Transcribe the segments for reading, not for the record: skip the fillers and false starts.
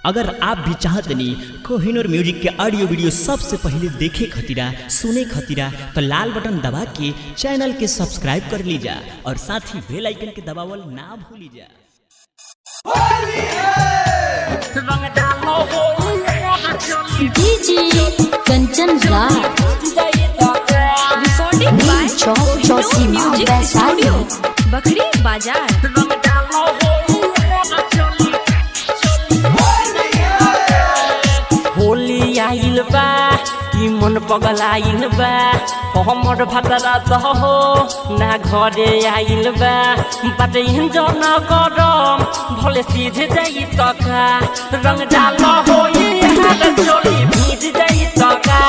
अगर आप भी चाहते नहीं कोहिनूर म्यूजिक के ऑडियो वीडियो सबसे पहले देखे खतीरा सुने खतीरा तो लाल बटन दबा के चैनल के सब्सक्राइब कर लीजा और साथ ही बेल आइकन के दबावल ना भूलिजा। DJ Kanchan Raj recording by Chausima Vaishali Bakhri Bazar. Holi आइल बा कि मन पगल आइल बा हमर भतरा तो हो ना घरे आइल बा बाटे इंजन गरम भले सीधे जाई तका रंग डाल होई हाथ चोली भीज जाई तका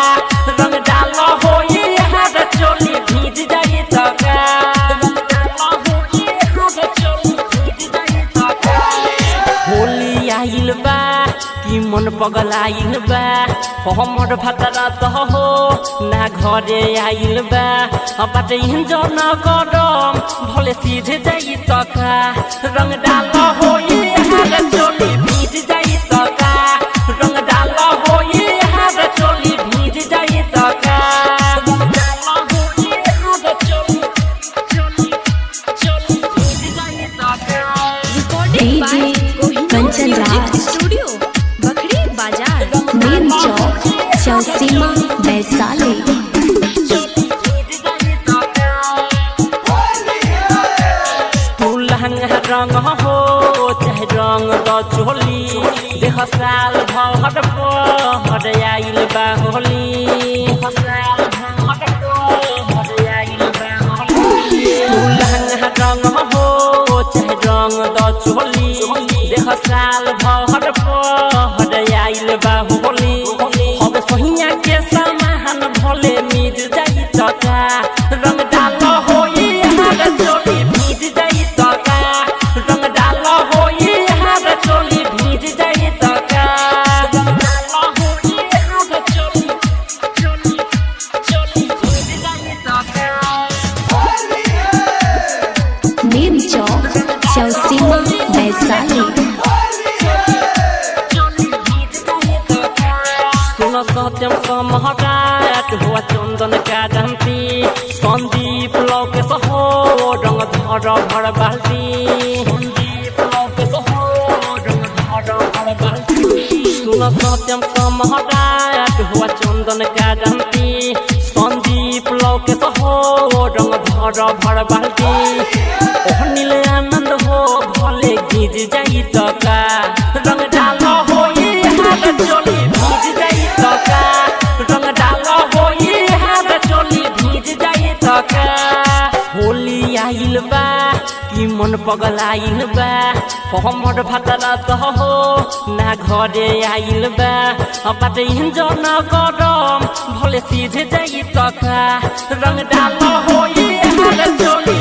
रंग डाल होई हाथ चोली भीज जाई तका होली आइल बा कि मन पगल आइल बा हमर भतरा तो हो ना घरे आइल बा बाटे इंजन गरम भले सीधे जाई तका रंग डाल होई हाथ चोली भीज जाई तका रंग डाल होई हाथ चोली भीज जाई तका recording by Kanchan Raj studio बखरी बाजार मेन चौक चौसीमा वैशाली। रंग हो चाहे रंग द चोली देख साल भर भर आइल बा होली रंग हो चाहे रंग द चोली देख साल भर भर आइल बा होली अब सोहिया के सामान भले मिल जाई तका रंग डाल होई हाथ चोली भीज जाई तका रंग डाल होई हाथ चोली भीज जाई तका मेन चौक चौसीमा वैशाली। सुनो सत्यम समहराट हुआ चंदन का दंती संदीप लौके सहो रंग धर भर बाल्टी सुनो सत्यम समहराट हुआ चंदन का दंती संदीप लौके सहो रंग धर भर बाल्टी ओह नील आनंद हो भले गीज जाई तका रंग डाल होई हाथ चोली भीज जाई तका रंग डाल होई हाथ चोली भीज जाई तका होली आइल बा कि मन पगल आइल बा हमर भतरा तो हो ना घरे आइल बा बाटे इंजन गरम भले सीधे जाई तका रंग डाल होई हाथ चोली